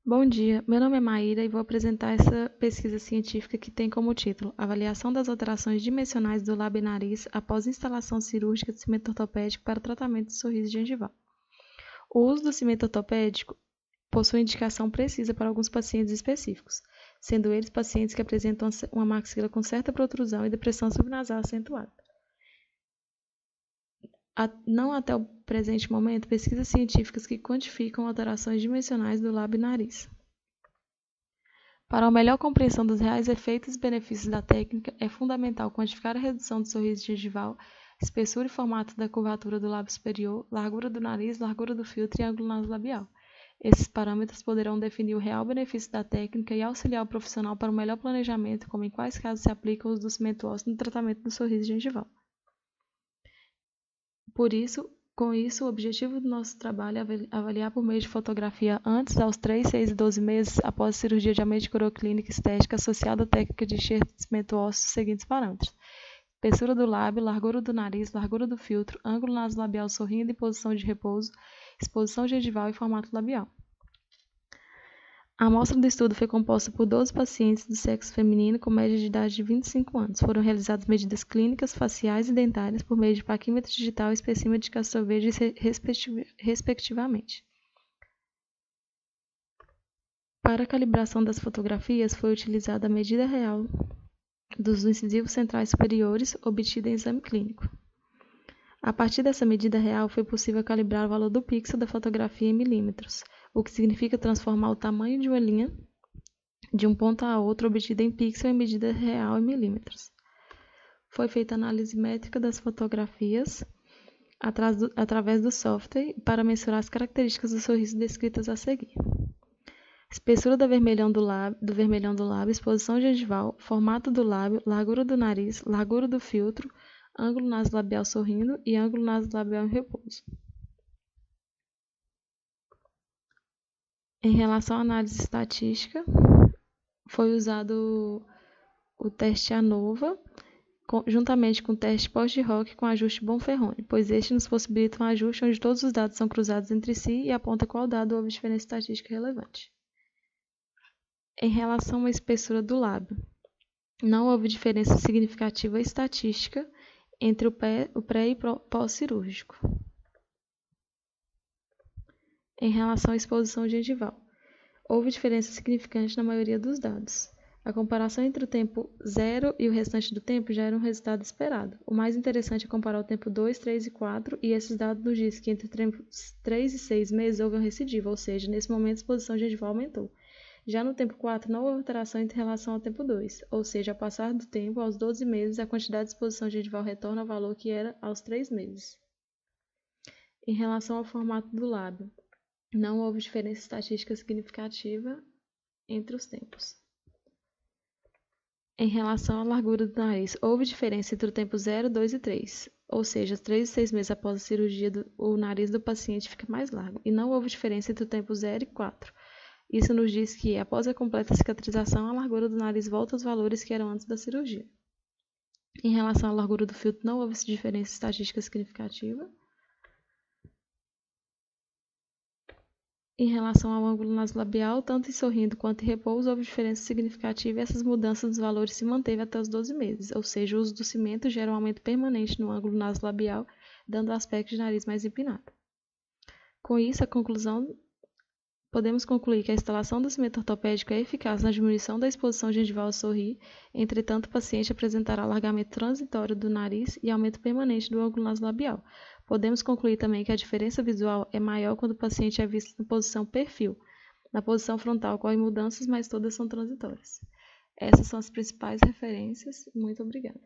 Bom dia, meu nome é Maíra e vou apresentar essa pesquisa científica que tem como título Avaliação das alterações dimensionais do lábio e nariz após instalação cirúrgica de cimento ortopédico para tratamento de sorriso gengival. O uso do cimento ortopédico possui indicação precisa para alguns pacientes específicos, sendo eles pacientes que apresentam uma maxila com certa protrusão e depressão subnasal acentuada. Não até o presente momento, pesquisas científicas que quantificam alterações dimensionais do lábio e nariz. Para uma melhor compreensão dos reais efeitos e benefícios da técnica, é fundamental quantificar a redução do sorriso gengival, espessura e formato da curvatura do lábio superior, largura do nariz, largura do filtro e ângulo nasolabial. Esses parâmetros poderão definir o real benefício da técnica e auxiliar o profissional para um melhor planejamento, como em quais casos se aplica o uso do cimento ósseo no tratamento do sorriso gengival. Com isso, o objetivo do nosso trabalho é avaliar por meio de fotografia antes, aos 3, 6 e 12 meses após a cirurgia de aumento de coroaclínica estética associada à técnica de enxerto de cimento ósseo os seguintes parâmetros: espessura do lábio, largura do nariz, largura do filtro, ângulo nasolabial sorrindo em posição de repouso, exposição gengival e formato labial. A amostra do estudo foi composta por 12 pacientes do sexo feminino com média de idade de 25 anos. Foram realizadas medidas clínicas, faciais e dentárias por meio de paquímetro digital e espessímetro de Castroverde, respectivamente. Para a calibração das fotografias, foi utilizada a medida real dos incisivos centrais superiores, obtida em exame clínico. A partir dessa medida real, foi possível calibrar o valor do pixel da fotografia em milímetros, o que significa transformar o tamanho de uma linha de um ponto a outro obtida em pixel em medida real em milímetros. Foi feita análise métrica das fotografias através do software para mensurar as características do sorriso descritas a seguir: espessura do vermelhão do lábio, exposição gengival, formato do lábio, largura do nariz, largura do filtro, ângulo nasolabial sorrindo e ângulo nasolabial em repouso. Em relação à análise estatística, foi usado o teste ANOVA, juntamente com o teste post-hoc com ajuste Bonferroni, pois este nos possibilita um ajuste onde todos os dados são cruzados entre si e aponta qual dado houve diferença estatística relevante. Em relação à espessura do lábio, não houve diferença significativa estatística entre o pré e pós-cirúrgico. Em relação à exposição gengival, houve diferença significante na maioria dos dados. A comparação entre o tempo 0 e o restante do tempo já era um resultado esperado. O mais interessante é comparar o tempo 2, 3 e 4, e esses dados nos dizem que entre 3 e 6 meses houve uma recidiva, ou seja, nesse momento a exposição gengival aumentou. Já no tempo 4 não houve alteração em relação ao tempo 2, ou seja, ao passar do tempo, aos 12 meses, a quantidade de exposição gengival retorna ao valor que era aos 3 meses. Em relação ao formato do lábio, não houve diferença estatística significativa entre os tempos. Em relação à largura do nariz, houve diferença entre o tempo 0, 2 e 3, ou seja, 3 e 6 meses após a cirurgia, o nariz do paciente fica mais largo, e não houve diferença entre o tempo 0 e 4. Isso nos diz que, após a completa cicatrização, a largura do nariz volta aos valores que eram antes da cirurgia. Em relação à largura do filtro, não houve diferença estatística significativa. Em relação ao ângulo nasolabial, tanto em sorrindo quanto em repouso, houve diferença significativa e essas mudanças dos valores se manteve até os 12 meses, ou seja, o uso do cimento gera um aumento permanente no ângulo nasolabial, dando aspecto de nariz mais empinado. Com isso, podemos concluir que a instalação do cimento ortopédico é eficaz na diminuição da exposição gengival ao sorrir, entretanto, o paciente apresentará alargamento transitório do nariz e aumento permanente do ângulo nasolabial. Podemos concluir também que a diferença visual é maior quando o paciente é visto na posição perfil. Na posição frontal ocorrem mudanças, mas todas são transitórias. Essas são as principais referências. Muito obrigada.